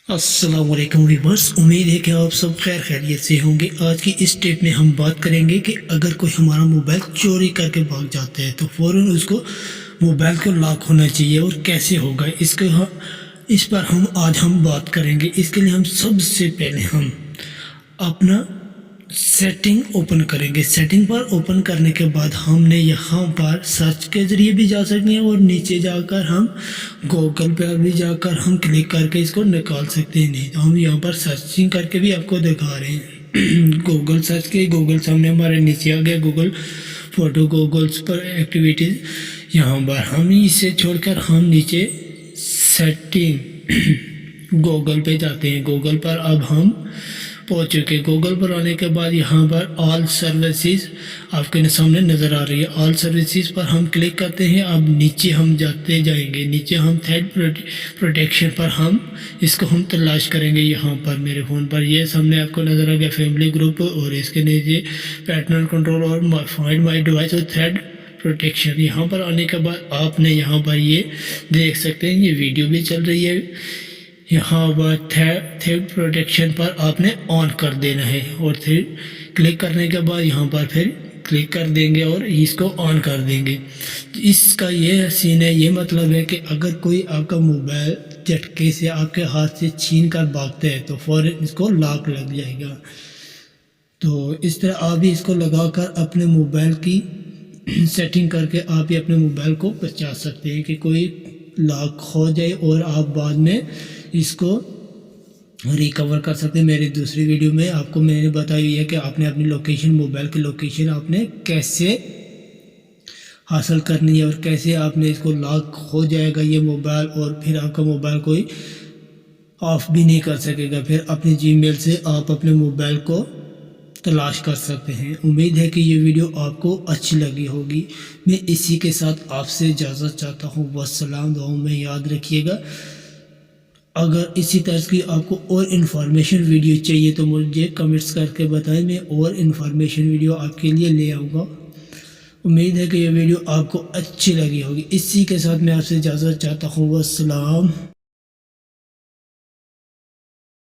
السلام علیکم ویورس، امید ہے کہ آپ سب خیریت سے ہوں گے۔ آج کی اس ٹیپ میں ہم بات کریں گے کہ اگر کوئی ہمارا موبائل چوری کر کے بھاگ جاتا ہے تو فوراً اس کو موبائل کو لاک ہونا چاہیے اور کیسے ہوگا اس پر آج ہم بات کریں گے۔ اس کے لیے ہم سب سے پہلے ہم اپنا سیٹنگ اوپن کریں گے۔ سیٹنگ پر اوپن کرنے کے بعد ہم نے یہاں پر سرچ کے ذریعے بھی جا سکتے ہیں اور نیچے جا کر ہم گوگل پر بھی جا کر ہم کلک کر کے اس کو نکال سکتے ہیں۔ نہیں تو ہم یہاں پر سرچنگ کر کے بھی آپ کو دکھا رہے ہیں۔ گوگل سرچ کے گوگل سامنے ہمارے نیچے آ گیا، گوگل فوٹو، گوگلس پر ایکٹیویٹیز۔ یہاں پر ہم اسے چھوڑ کر ہم نیچے سیٹنگ گوگل پہ جاتے ہیں۔ گوگل پر اب ہم پہنچ چکے۔ گوگل پر آنے کے بعد یہاں پر آل سروسز آپ کے سامنے نظر آ رہی ہے۔ آل سروسز پر ہم کلک کرتے ہیں۔ اب نیچے ہم جاتے جائیں گے، نیچے ہم تھریڈ پروٹیکشن پر اس کو ہم تلاش کریں گے۔ یہاں پر میرے فون پر یہ سامنے آپ کو نظر آ گیا فیملی گروپ، اور اس کے نیچے پیٹرن کنٹرول اور فائنڈ مائی ڈیوائس اور تھریڈ پروٹیکشن۔ یہاں پر آنے کے بعد آپ نے یہاں پر یہ دیکھ سکتے ہیں، یہ ویڈیو بھی چل رہی ہے۔ یہاں پر تھریڈ پروٹیکشن پر آپ نے آن کر دینا ہے، اور پھر کلک کرنے کے بعد یہاں پر پھر کلک کر دیں گے اور اس کو آن کر دیں گے۔ اس کا یہ سین ہے، یہ مطلب ہے کہ اگر کوئی آپ کا موبائل جھٹکے سے آپ کے ہاتھ سے چھین کر بھاگتا ہے تو فوراً اس کو لاک لگ جائے گا۔ تو اس طرح آپ بھی اس کو لگا کر اپنے موبائل کی سیٹنگ کر کے آپ بھی اپنے موبائل کو بچا سکتے ہیں کہ کوئی لاک ہو جائے اور آپ بعد میں اس کو ریکور کر سکتے ہیں۔ میری دوسری ویڈیو میں آپ کو میں نے بتائی ہے کہ آپ نے اپنی لوکیشن، موبائل کی لوکیشن آپ نے کیسے حاصل کرنی ہے اور کیسے آپ نے اس کو لاک ہو جائے گا یہ موبائل، اور پھر آپ کا موبائل کوئی آف بھی نہیں کر سکے گا۔ پھر اپنی جی میل سے آپ اپنے موبائل کو تلاش کر سکتے ہیں۔ امید ہے کہ یہ ویڈیو آپ کو اچھی لگی ہوگی۔ میں اسی کے ساتھ آپ سے اجازت چاہتا ہوں۔ والسلام، دعاؤں میں یاد رکھیے گا۔ اگر اسی طرح کی آپ کو اور انفارمیشن ویڈیو چاہیے تو مجھے کمنٹس کر کے بتائیں، میں اور انفارمیشن ویڈیو آپ کے لیے لے آؤں گا۔ امید ہے کہ یہ ویڈیو آپ کو اچھی لگی ہوگی۔ اسی کے ساتھ میں آپ سے اجازت چاہتا ہوں۔ والسلام۔